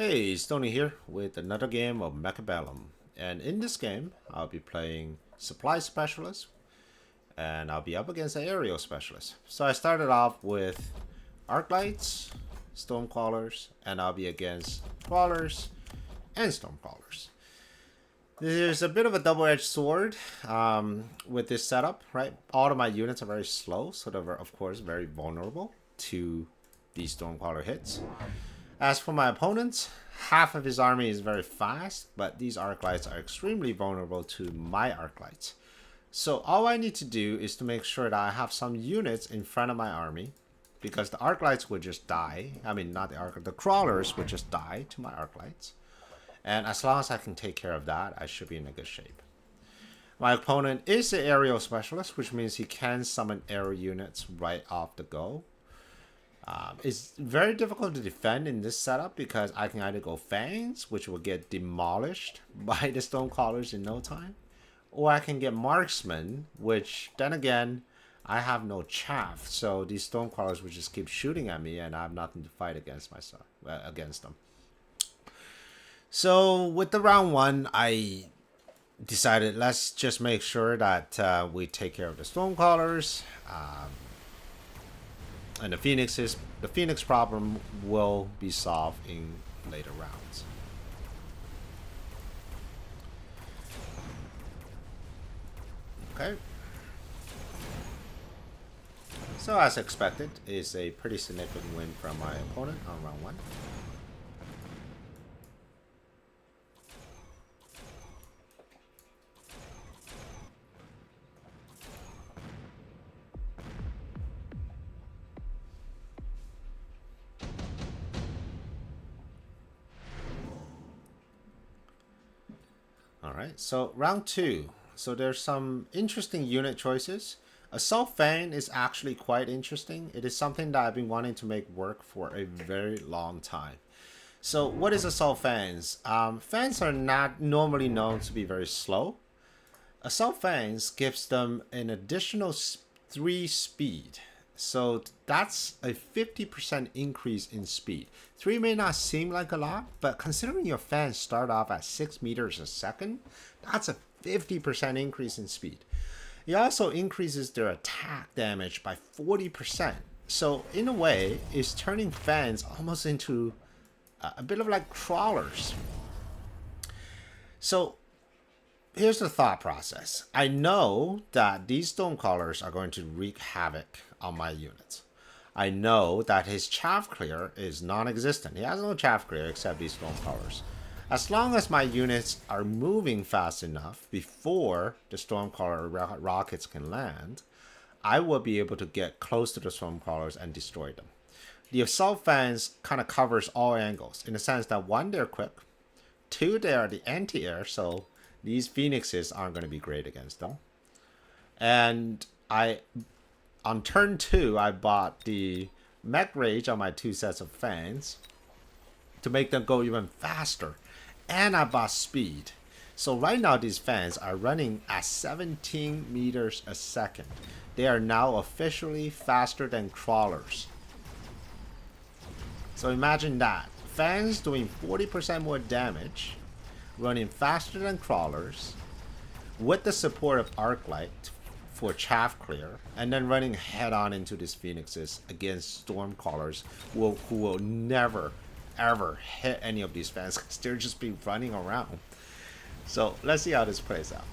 Hey, Stoney here with another game of Mechabellum. And in this game, I'll be playing Supply Specialist, and I'll be up against an Aerial Specialist. So I started off with Arc Lights, Stormcrawlers, and I'll be against Crawlers and Stormcrawlers. There's a bit of a double-edged sword with this setup, right? All of my units are very slow, so they're, of course, very vulnerable to these Stormcrawler hits. As for my opponents, half of his army is very fast, but these arc lights are extremely vulnerable to my arc lights. So all I need to do is to make sure that I have some units in front of my army, because the arc lights would just die. I mean, not the crawlers would just die to my arc lights. And as long as I can take care of that, I should be in a good shape. My opponent is an aerial specialist, which means he can summon aerial units right off the go. It's very difficult to defend in this setup because I can either go Fangs, which will get demolished by the Stonecrawlers in no time, or I can get Marksman, which then again, I have no chaff, so these Stonecrawlers will just keep shooting at me and I have nothing to fight against myself against them. So with the round one, I decided let's just make sure that we take care of the Stonecrawlers. And the Phoenix problem will be solved in later rounds. Okay. So as expected, is a pretty significant win from my opponent on round one. Alright, so round two. So there's some interesting unit choices. Assault Fang is actually quite interesting. It is something that I've been wanting to make work for a very long time. So what is Assault Fangs? Fangs are not normally known to be very slow. Assault Fangs gives them an additional 3 speed. So that's a 50% increase in speed. 3 may not seem like a lot, but considering your fans start off at 6 meters a second, that's a 50% increase in speed. It also increases their attack damage by 40%. So in a way, it's turning fans almost into a bit of like crawlers. So here's the thought process. I know that these Stonecrawlers are going to wreak havoc on my units. I know that his chaff clear is non-existent. He has no chaff clear except these Stonecrawlers. As long as my units are moving fast enough before the Stormcrawler rockets can land, I will be able to get close to the Stormcrawlers and destroy them. The Assault Fangs kind of covers all angles in the sense that 1, they're quick, 2, they are the anti-air, so these Phoenixes aren't going to be great against them. And on turn 2, I bought the Mech Rage on my 2 sets of Fangs to make them go even faster. And I bought Speed. So right now these Fangs are running at 17 meters a second. They are now officially faster than Crawlers. So imagine that. Fangs doing 40% more damage, running faster than Crawlers, with the support of Arc Light for chaff clear, and then running head on into these Phoenixes against Stormcrawlers who will never ever hit any of these fans because they're just be running around. So let's see how this plays out.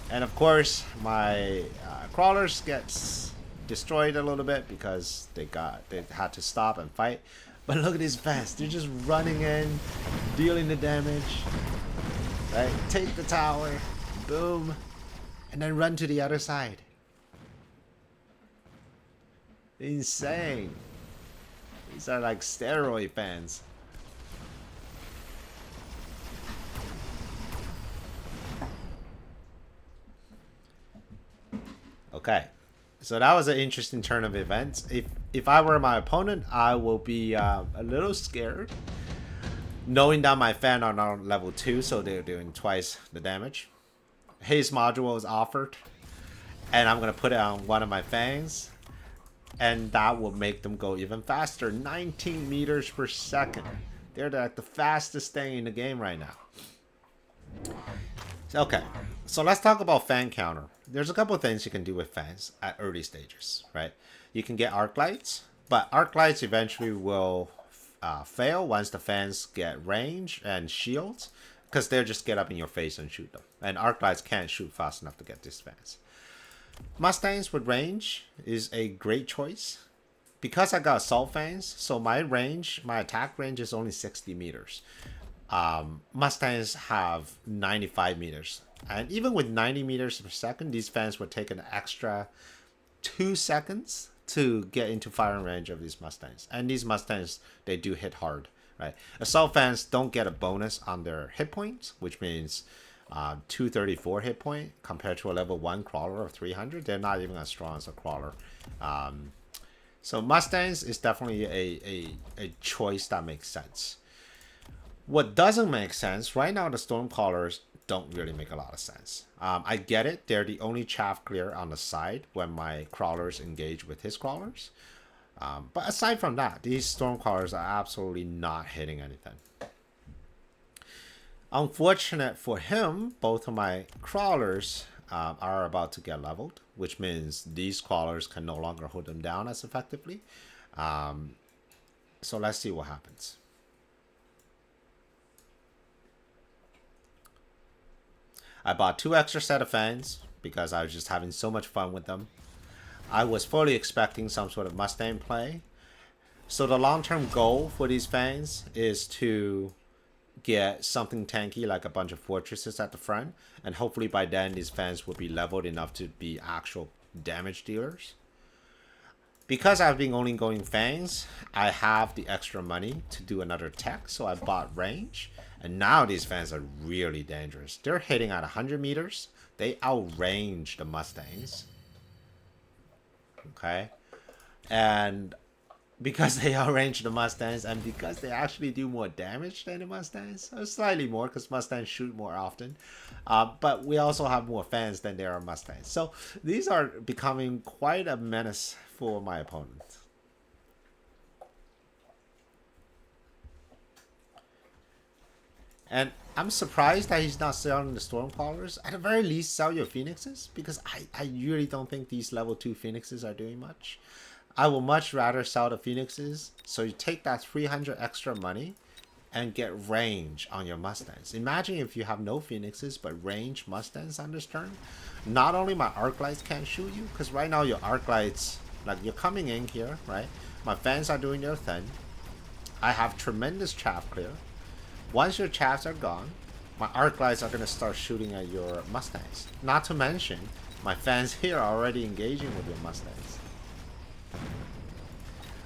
And of course my crawlers gets destroyed a little bit because they had to stop and fight. But look at these fans, they're just running in, dealing the damage, right? Take the tower, boom, and then run to the other side. Insane. These are like steroid fans. Okay, so that was an interesting turn of events. If I were my opponent, I will be a little scared, knowing that my fan are now level 2, so they're doing twice the damage. Haze module was offered, and I'm gonna put it on one of my Fangs, and that will make them go even faster. 19 meters per second. They're like the fastest thing in the game right now. Okay, so let's talk about fan counter. There's a couple of things you can do with fans at early stages, right? You can get arc lights, but arc lights eventually will fail once the fans get range and shields, because they'll just get up in your face and shoot them. And arc lights can't shoot fast enough to get these fans. Mustangs with range is a great choice. Because I got assault fangs, so my attack range is only 60 meters. Mustangs have 95 meters. And even with 90 meters per second, these fans would take an extra 2 seconds to get into firing range of these Mustangs. And these Mustangs, they do hit hard, right? Assault fans don't get a bonus on their hit points, which means 234 hit point compared to a level 1 crawler of 300. They're not even as strong as a crawler. So Mustangs is definitely a choice that makes sense. What doesn't make sense, right now the Stormcrawlers don't really make a lot of sense. I get it, they're the only chaff clear on the side when my crawlers engage with his crawlers. But aside from that, these Stormcrawlers are absolutely not hitting anything. Unfortunate for him, both of my crawlers are about to get leveled, which means these crawlers can no longer hold them down as effectively. So let's see what happens. I bought 2 extra set of fans because I was just having so much fun with them. I was fully expecting some sort of Mustang play. So the long-term goal for these fans is to get something tanky like a bunch of fortresses at the front, and hopefully by then these fans will be leveled enough to be actual damage dealers. Because I've been only going fangs, I have the extra money to do another tech, so I bought range. And now these fans are really dangerous. They're hitting at 100 meters. They outrange the Mustangs. Okay. And because they outrange the Mustangs, and because they actually do more damage than the Mustangs, or slightly more because Mustangs shoot more often, but we also have more fans than there are Mustangs. So these are becoming quite a menace for my opponent. And I'm surprised that he's not selling the Stormcrawlers. At the very least, sell your Phoenixes, because I really don't think these level 2 Phoenixes are doing much. I will much rather sell the Phoenixes, so you take that 300 extra money and get range on your Mustangs. Imagine if you have no Phoenixes but range Mustangs on this turn. Not only my arc lights can't shoot you, because right now your arc lights, like you're coming in here, right? My fans are doing their thing. I have tremendous chaff clear. Once your chaffs are gone, my arc lights are going to start shooting at your Mustangs. Not to mention, my fans here are already engaging with your Mustangs.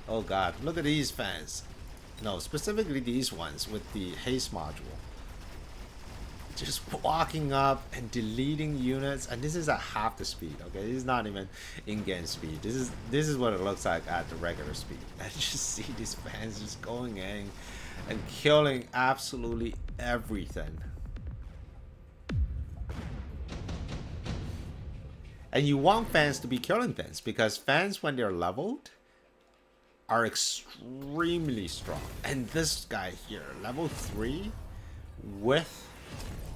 Oh god, look at these fans. No, specifically these ones with the haste module. Just walking up and deleting units, and this is at half the speed, okay? This is not even in-game speed. This is what it looks like at the regular speed. And just see these fans just going in and killing absolutely everything. And you want fans to be killing things, because fans, when they're leveled, are extremely strong. And this guy here, level 3, with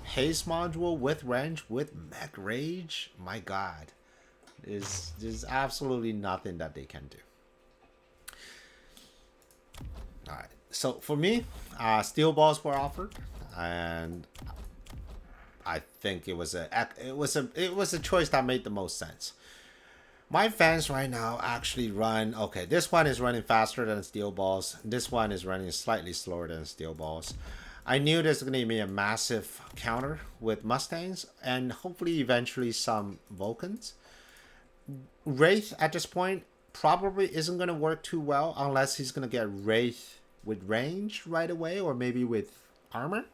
haste module, with range, with mech rage, my god. There's absolutely nothing that they can do. Alright, so for me, steel balls were offered, and I think it was a choice that made the most sense. My fans right now actually run, okay, this one is running faster than steel balls. This one is running slightly slower than steel balls. I knew there's going to be a massive counter with Mustangs, and hopefully eventually some Vulcans. Wraith at this point probably isn't going to work too well unless he's going to get Wraith with range right away, or maybe with armor.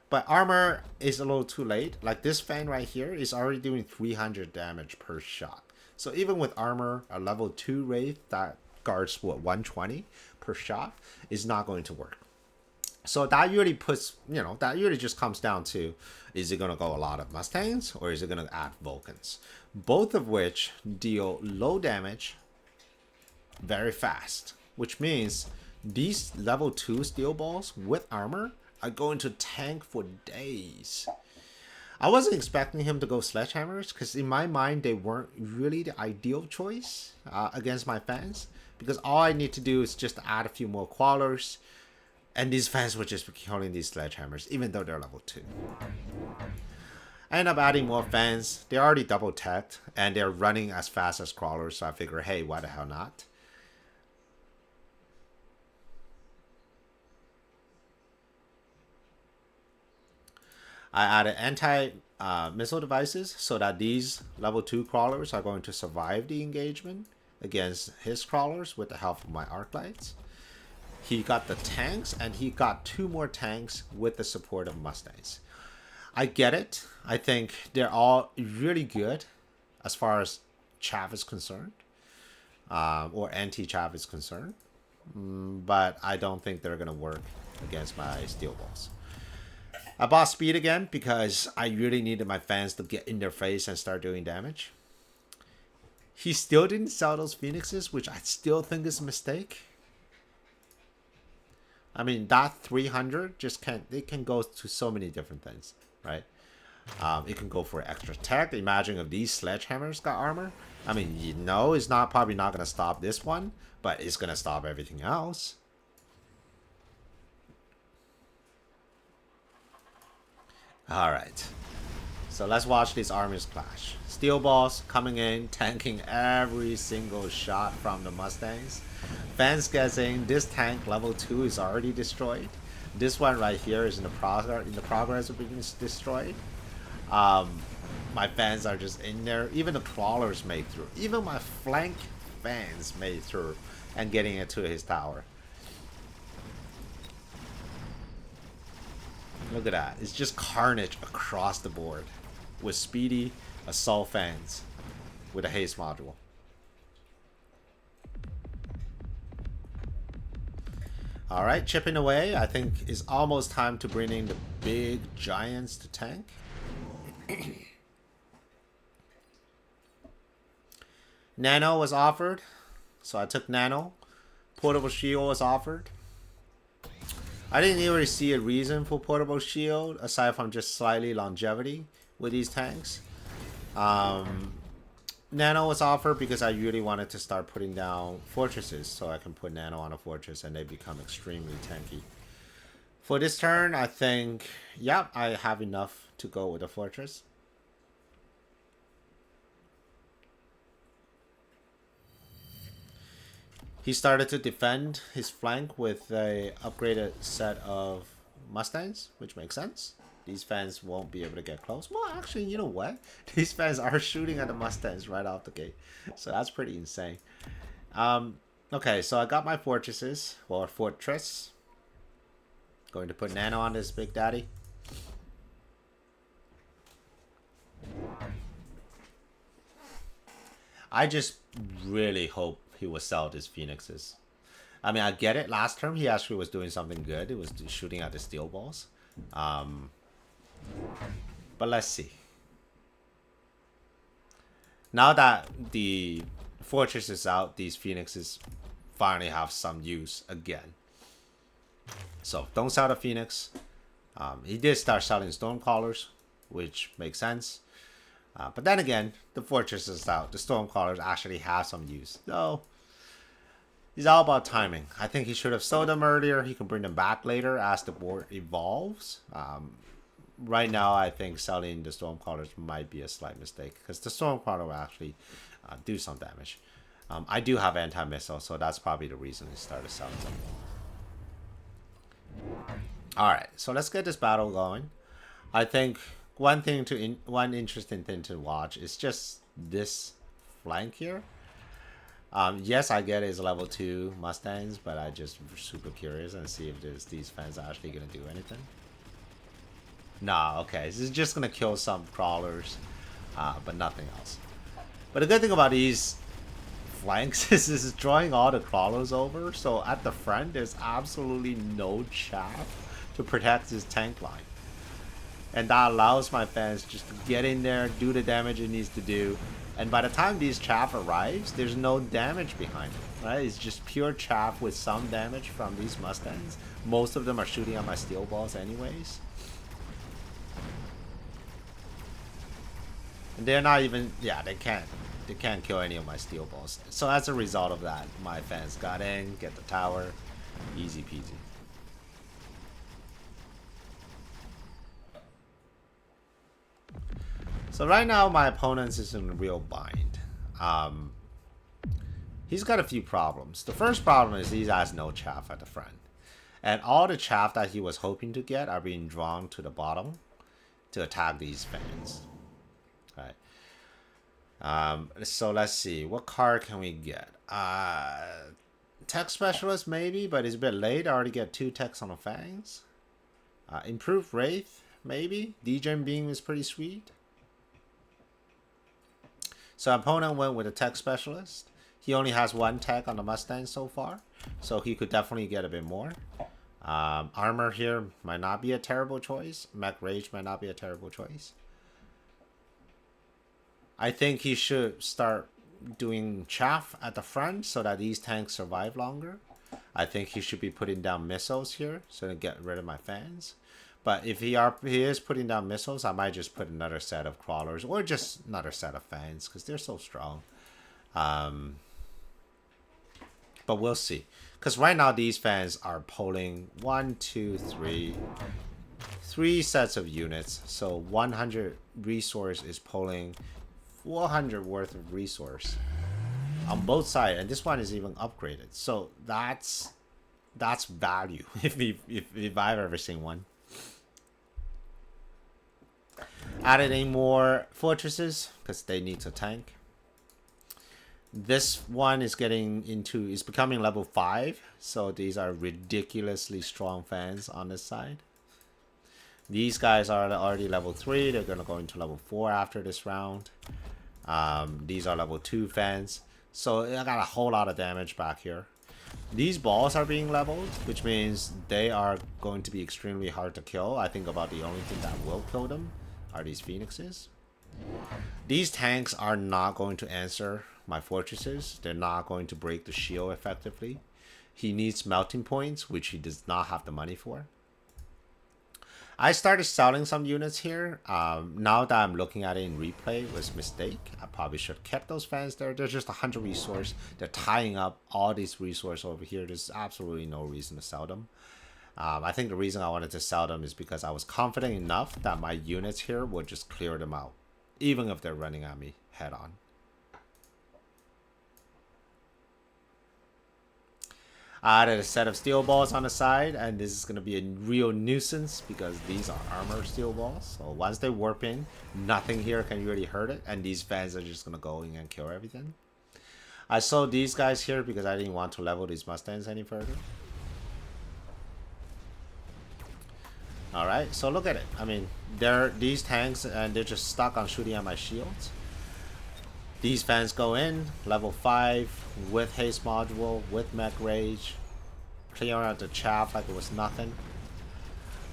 But armor is a little too late. Like this fan right here is already doing 300 damage per shot. So even with armor, a level 2 Wraith that guards, what, 120 per shot is not going to work. So that really puts, that really just comes down to, is it going to go a lot of Mustangs, or is it going to add Vulcans? Both of which deal low damage very fast, which means these level 2 steel balls with armor are going to tank for days. I wasn't expecting him to go sledgehammers because in my mind they weren't really the ideal choice against my fans, because all I need to do is just add a few more crawlers and these fans would just be killing these sledgehammers even though they're level 2. I end up adding more fans. They're already double tagged and they're running as fast as crawlers, so I figure, hey, why the hell not? I added anti-missile devices so that these level 2 crawlers are going to survive the engagement against his crawlers with the help of my arc lights. He got the tanks, and he got 2 more tanks with the support of Mustangs. I get it. I think they're all really good as far as chaff is concerned, or anti-chaff is concerned, but I don't think they're going to work against my steel balls. I bought speed again because I really needed my fans to get in their face and start doing damage. He still didn't sell those phoenixes, which I still think is a mistake. I mean, that 300 just can't, it can go to so many different things, right? It can go for extra tech. Imagine if these sledgehammers got armor. I mean, you know, it's not probably not going to stop this one, but it's going to stop everything else. Alright, so let's watch these armies clash. Steel balls coming in, tanking every single shot from the Mustangs. Fans guessing this tank level 2 is already destroyed. This one right here is in the progress of being destroyed. My fans are just in there. Even the crawlers made through. Even my flank fans made through and getting it to his tower. Look at that. It's just carnage across the board with speedy assault fans with a haste module. Alright, chipping away. I think it's almost time to bring in the big giants to tank. Nano was offered, so I took Nano. Portable shield was offered. I didn't really see a reason for portable shield aside from just slightly longevity with these tanks. Nano was offered because I really wanted to start putting down fortresses so I can put Nano on a fortress and they become extremely tanky. For this turn, I think, yeah, I have enough to go with a fortress. He started to defend his flank with a upgraded set of Mustangs, which makes sense. These fans won't be able to get close. Well, actually, you know what? These fans are shooting at the Mustangs right off the gate. So that's pretty insane. Okay, so I got my fortresses, or fortress. Going to put Nano on this big daddy. I just really hope he will sell these phoenixes. I mean, I get it. Last term, he actually was doing something good. It was shooting at the steel balls. But let's see. Now that the fortress is out, these phoenixes finally have some use again. So don't sell the phoenix. He did start selling stormcrawlers, which makes sense. But then again, the fortress is out. The stormcrawlers actually have some use. So it's all about timing. I think he should have sold them earlier. He can bring them back later as the board evolves. Right now, I think selling the stormcrawlers might be a slight mistake because the stormcrawler will actually do some damage. I do have anti-missile, so that's probably the reason he started selling them. Alright, so let's get this battle going. I think one interesting thing to watch is just this flank here. Yes, I get it's level 2 Mustangs, but I just super curious and see if these fans are actually gonna do anything. Nah, okay, this is just gonna kill some crawlers, but nothing else. But the good thing about these flanks is this is drawing all the crawlers over, so at the front there's absolutely no chaff to protect this tank line. And that allows my fans just to get in there, do the damage it needs to do. And by the time these chaff arrives, there's no damage behind it, right? It's just pure chaff with some damage from these Mustangs. Most of them are shooting at my steel balls anyways. And they're not even, yeah, they can't kill any of my steel balls. So as a result of that, my fans got in, get the tower, easy peasy. So right now my opponent is in a real bind. He's got a few problems. The first problem is he has no chaff at the front. And all the chaff that he was hoping to get are being drawn to the bottom to attack these fans. Right. So let's see. What card can we get? Tech Specialist maybe, but it's a bit late. I already get 2 techs on the Fangs. Improved Wraith, maybe. DJ Beam is pretty sweet. So opponent went with a Tech Specialist. He only has 1 tech on the Mustang so far, so he could definitely get a bit more. Armor here might not be a terrible choice. Mech Rage might not be a terrible choice. I think he should start doing chaff at the front so that these tanks survive longer. I think he should be putting down missiles here so to get rid of my fans. But if he is putting down missiles, I might just put another set of crawlers or just another set of fans because they're so strong. But we'll see. Because right now these fans are pulling 3 sets of units. So 100 resource is pulling 400 worth of resource on both sides. And this one is even upgraded. So that's value if I've ever seen one. Added any more fortresses because they need to tank. This one is becoming level 5, so these are ridiculously strong fans on this side. These guys are already level 3, they're going to go into level 4 after this round. These are level 2 fans, so I got a whole lot of damage back here. These balls are being leveled, which means they are going to be extremely hard to kill. I think about the only thing that will kill them are these phoenixes. These tanks are not going to answer my fortresses. They're not going to break the shield effectively. He needs melting points, which he does not have the money for. I started selling some units here. Now that I'm looking at it in replay, it was a mistake. I probably should have kept those fans there. They're just 100 resource. They're tying up all these resource over here. There's absolutely no reason to sell them. I think the reason I wanted to sell them is because I was confident enough that my units here would just clear them out, even if they're running at me head on. I added a set of steel balls on the side, and this is going to be a real nuisance because these are armor steel balls. So once they warp in, nothing here can really hurt it, and these fans are just going to go in and kill everything. I sold these guys here because I didn't want to level these Mustangs any further. Alright, so look at it. I mean, these tanks, and they're just stuck on shooting at my shields. These fans go in, level 5, with haste module, with mech rage, clear out the chaff like it was nothing.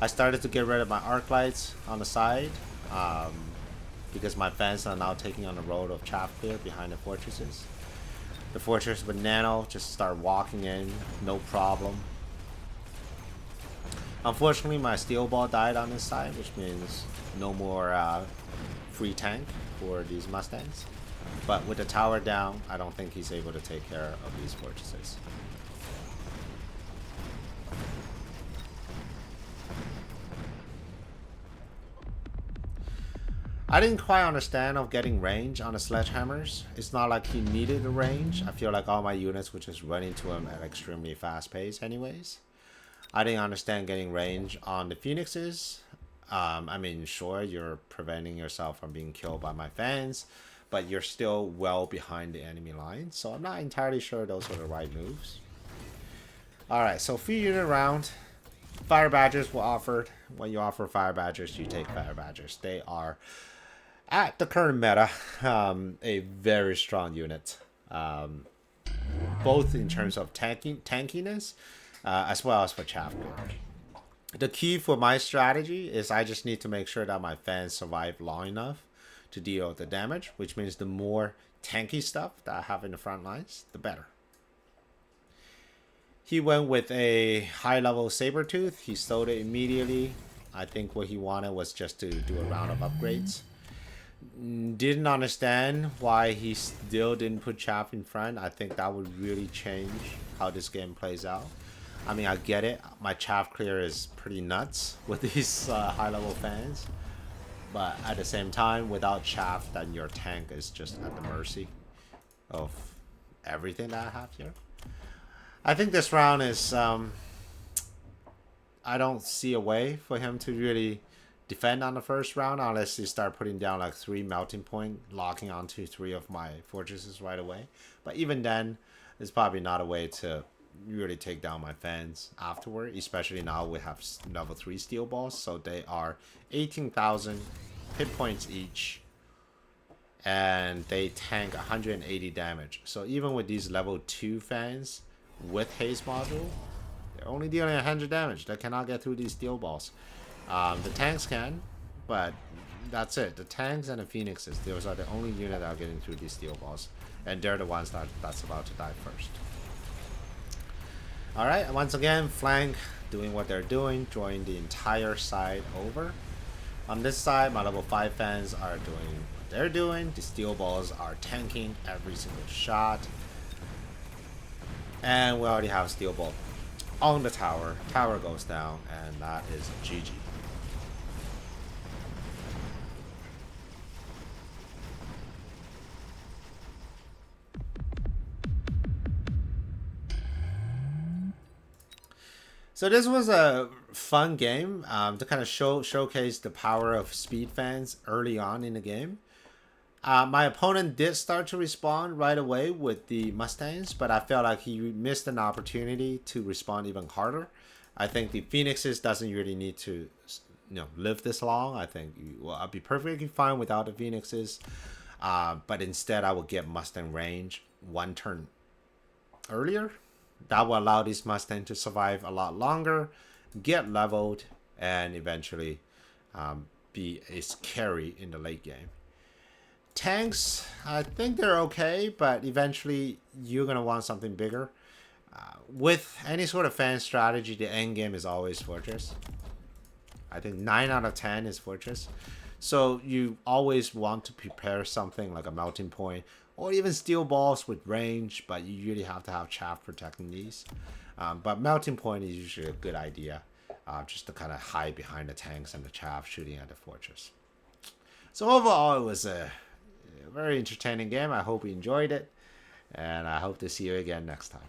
I started to get rid of my arc lights on the side, because my fans are now taking on the road of chaff clear behind the fortresses. The fortress with nano just start walking in, no problem. Unfortunately, my steel ball died on this side, which means no more free tank for these Mustangs. But with the tower down, I don't think he's able to take care of these fortresses. I didn't quite understand of getting range on the sledgehammers. It's not like he needed a range. I feel like all my units were just running to him at extremely fast pace anyways. I didn't understand getting range on the phoenixes. I mean, sure, you're preventing yourself from being killed by my fans, but you're still well behind the enemy line, so I'm not entirely sure those were the right moves. Alright, so free unit round. Fire Badgers were offered. When you offer Fire Badgers, you take Fire Badgers. They are, at the current meta, a very strong unit. Both in terms of tankiness, as well as for chaff clear. The key for my strategy is I just need to make sure that my fans survive long enough to deal the damage, which means the more tanky stuff that I have in the front lines, the better. He went with a high-level Sabertooth. He stole it immediately. I think what he wanted was just to do a round of upgrades. Didn't understand why he still didn't put Chaff in front. I think that would really change how this game plays out. I mean, I get it. My Chaff clear is pretty nuts with these high-level fans. But at the same time, without Chaff, then your tank is just at the mercy of everything that I have here. I think this round is... I don't see a way for him to really defend on the first round unless he start putting down like 3 melting point, locking onto 3 of my fortresses right away. But even then, it's probably not a way to really take down my fans afterward, especially now we have level 3 steel balls, so they are 18,000 hit points each, and they tank 180 damage. So even with these level 2 fans with haste module, they're only dealing 100 damage. They cannot get through these steel balls. The tanks can, but that's it. The tanks and the phoenixes, those are the only unit that are getting through these steel balls, and they're the ones that's about to die first. Alright, once again, flank doing what they're doing, drawing the entire side over. On this side, my level 5 fans are doing what they're doing. The steel balls are tanking every single shot. And we already have steel ball on the tower. Tower goes down, and that is GG. So this was a fun game to kind of showcase the power of speed fans early on in the game. My opponent did start to respond right away with the Mustangs, but I felt like he missed an opportunity to respond even harder. I think the Phoenixes doesn't really need to, live this long. I think I'd be perfectly fine without the Phoenixes, but instead I would get Mustang range 1 turn earlier. That will allow these Mustangs to survive a lot longer, get leveled, and eventually be a carry in the late game. Tanks, I think they're okay, but eventually you're going to want something bigger. With any sort of fan strategy, the end game is always Fortress. I think 9 out of 10 is Fortress. So you always want to prepare something like a melting point, or even steel balls with range, but you really have to have chaff protecting these. But melting point is usually a good idea, just to kind of hide behind the tanks and the chaff shooting at the fortress. So overall, it was a very entertaining game. I hope you enjoyed it, and I hope to see you again next time.